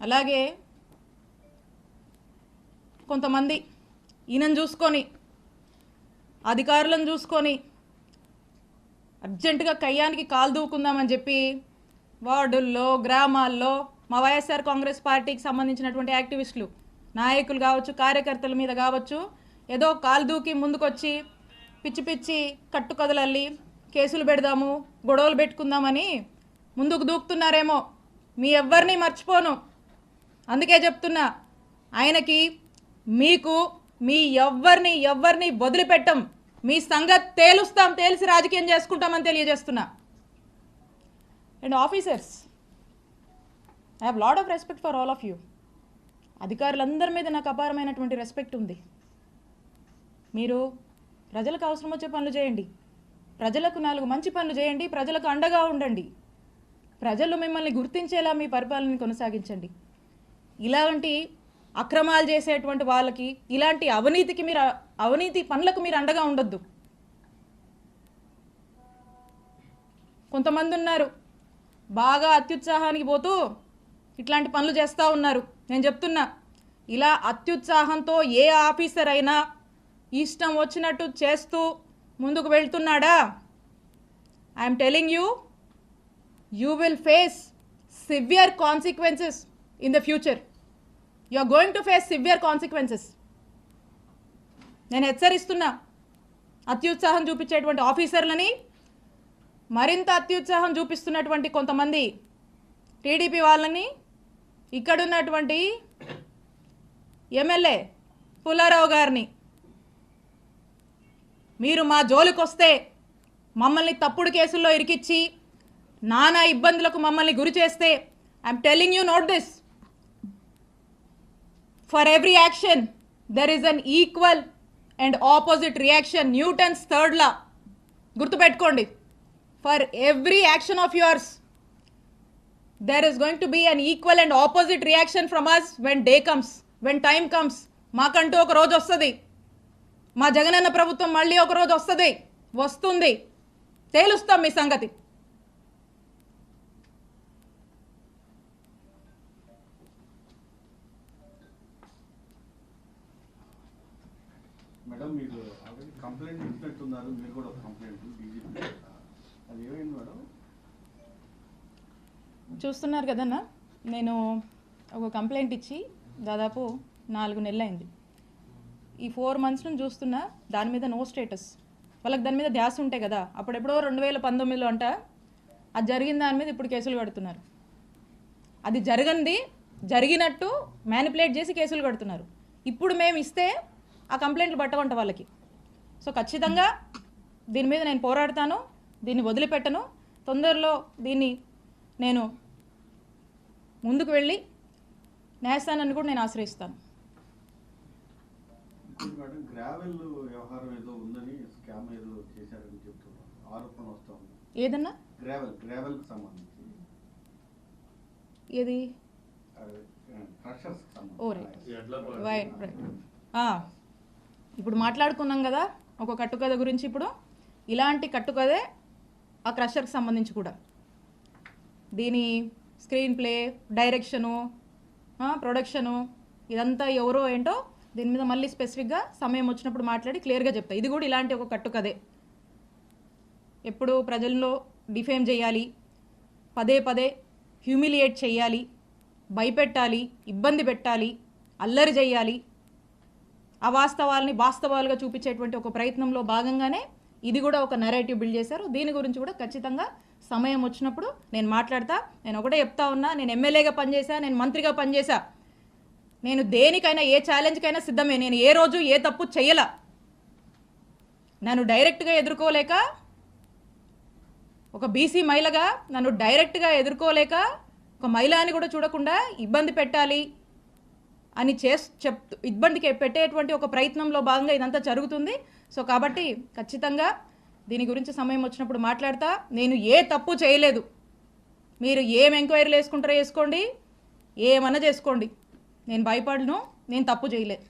అలాగే కొంతమంది ఈయనను చూసుకొని అధికారులను చూసుకొని అర్జెంటుగా కయ్యానికి కాలు దూకుందామని చెప్పి వార్డుల్లో గ్రామాల్లో మా వైఎస్ఆర్ కాంగ్రెస్ పార్టీకి సంబంధించినటువంటి యాక్టివిస్టులు నాయకులు కావచ్చు కార్యకర్తల మీద కావచ్చు ఏదో కాలు దూకి ముందుకొచ్చి పిచ్చి పిచ్చి కట్టుకథలల్లి కేసులు పెడదాము గొడవలు పెట్టుకుందామని ముందుకు దూకుతున్నారేమో మీ ఎవ్వరిని మర్చిపోను. అందుకే చెప్తున్నా ఆయనకి మీకు మీ ఎవ్వరిని వదిలిపెట్టం. మీ సంగతి తేలుస్తాం, తేల్చి రాజకీయం చేసుకుంటామని తెలియజేస్తున్నా. And officers, I have lot of respect for all of you. అధికారులందరి మీద నాకు అపారమైనటువంటి రెస్పెక్ట్ ఉంది. మీరు ప్రజలకు అవసరం వచ్చే పనులు చేయండి, ప్రజలకు 4 మంచి పనులు చేయండి, ప్రజలకు అండగా ఉండండి, ప్రజలు మిమ్మల్ని గుర్తించేలా మీ పరిపాలనని కొనసాగించండి. ఇలాంటి అక్రమాలు చేసేటువంటి వాళ్ళకి, ఇలాంటి అవినీతి పనులకు మీరు అండగా ఉండొద్దు. కొంతమంది ఉన్నారు బాగా అత్యుత్సాహానికి పోతూ ఇట్లాంటి పనులు చేస్తూ ఉన్నారు. నేను చెప్తున్నా, ఇలా అత్యుత్సాహంతో ఏ ఆఫీసర్ అయినా ఇష్టం వచ్చినట్టు చేస్తూ ముందుకు వెళ్తున్నాడా, I'm telling you, you will face severe consequences in the future. You are going to face severe consequences. నేను హెచ్చరిస్తున్నా అత్యుత్సాహం చూపించేటువంటి ఆఫీసర్లని, మరింత అత్యుత్సాహం చూపిస్తున్నటువంటి కొంతమంది టీడీపీ వాళ్ళని, ఇక్కడున్నటువంటి ఎమ్మెల్యే పుల్లారావు గారిని, మీరు మా జోలికొస్తే మమ్మల్ని తప్పుడు కేసుల్లో ఇరికిచ్చి నానా ఇబ్బందులకు మమ్మల్ని గురి చేస్తే I'm telling you note this, for every action there is an equal and opposite reaction. Newton's 3rd law గుర్తుపెట్టుకోండి. For every action of yours there is going to be an equal and opposite reaction from us when day comes, when time comes. మాకంటూ ఒక రోజు వస్తుంది, మా జగనన్న ప్రభుత్వం మళ్ళీ ఒక రోజు వస్తుంది, తేలుస్తాం మీ సంగతి. మేడం, మీరు ఆల్రెడీ కంప్లైంట్ ఇచ్చినట్టున్నారు, మీరు కూడా కంప్లైంట్ డీజీపీ, అది ఏమైంది మేడం? చూస్తున్నారు కదన్నా, నేను ఒక కంప్లైంట్ ఇచ్చి దాదాపు 4 నెలలు అయింది. ఈ 4 months నుంచి చూస్తున్నా దాని మీద నో స్టేటస్. వాళ్ళకి దాని మీద ధ్యాస ఉంటాయి కదా, అప్పుడెప్పుడో 2019లో అంట అది జరిగిన దాని మీద ఇప్పుడు కేసులు కడుతున్నారు. అది జరిగినట్టు మ్యానిపులేట్ చేసి కేసులు కడుతున్నారు. ఇప్పుడు మేము ఇస్తే ఆ కంప్లైంట్లు పట్టవంట వాళ్ళకి. సో ఖచ్చితంగా దీని మీద నేను పోరాడతాను, దీన్ని వదిలిపెట్టను. తొందరలో దీన్ని నేను ముందుకు వెళ్ళి న్యాయస్థానాన్ని కూడా నేను ఆశ్రయిస్తాను. గ్రావెల్ వ్యవహారం ఏదో ఉందని, స్కామ్ ఏదో చేశారని చెప్తున్నారు, ఆరోపణ వస్తూ ఉంది. ఏదన్నా గ్రావెల్ కి సంబంధించి ఏది? క్రషర్స్ కి సంబంధించి. ఓ రైట్. ఇప్పుడు మాట్లాడుకున్నాం కదా ఒక కట్టుకథ గురించి. ఇప్పుడు ఇలాంటి కట్టుకథే ఆ క్రషర్కి సంబంధించి కూడా. దీని స్క్రీన్ ప్లే, డైరెక్షను, ప్రొడక్షను, ఇదంతా ఎవరో ఏంటో దీని మీద మళ్ళీ స్పెసిఫిక్గా సమయం వచ్చినప్పుడు మాట్లాడి క్లియర్గా చెప్తా. ఇది కూడా ఇలాంటి ఒక కట్టుకథే. ఎప్పుడు ప్రజల్లో డిఫేమ్ చేయాలి, పదే హ్యూమిలియేట్ చేయాలి, భయపెట్టాలి, ఇబ్బంది పెట్టాలి, అల్లరి చేయాలి, అవాస్తవాలని వాస్తవాలుగా చూపించేటువంటి ఒక ప్రయత్నంలో భాగంగానే ఇది కూడా ఒక నెరేటివ్ బిల్డ్ చేశారు. దీని గురించి కూడా ఖచ్చితంగా సమయం వచ్చినప్పుడు నేను మాట్లాడతా. నేను ఒకటే చెప్తా ఉన్నా, నేను ఎమ్మెల్యేగా పనిచేశా, నేను మంత్రిగా పనిచేశా, నేను దేనికైనా ఏ ఛాలెంజ్కైనా సిద్ధమే. నేను ఏ రోజు ఏ తప్పు చెయ్యలా. నన్ను డైరెక్ట్గా ఎదుర్కోలేక, ఒక బీసీ మహిళగా నన్ను డైరెక్ట్గా ఎదుర్కోలేక, ఒక మహిళ అని కూడా చూడకుండా ఇబ్బంది పెట్టాలి అని ఇబ్బందికి పెట్టేటువంటి ఒక ప్రయత్నంలో భాగంగా ఇదంతా జరుగుతుంది. సో కాబట్టి ఖచ్చితంగా దీని గురించి సమయం వచ్చినప్పుడు మాట్లాడతా. నేను ఏ తప్పు చేయలేదు. మీరు ఏం ఎంక్వైరీలు వేసుకుంటారో వేసుకోండి, ఏమన్నా చేసుకోండి, నేను భయపడను, నేను తప్పు చేయలేదు.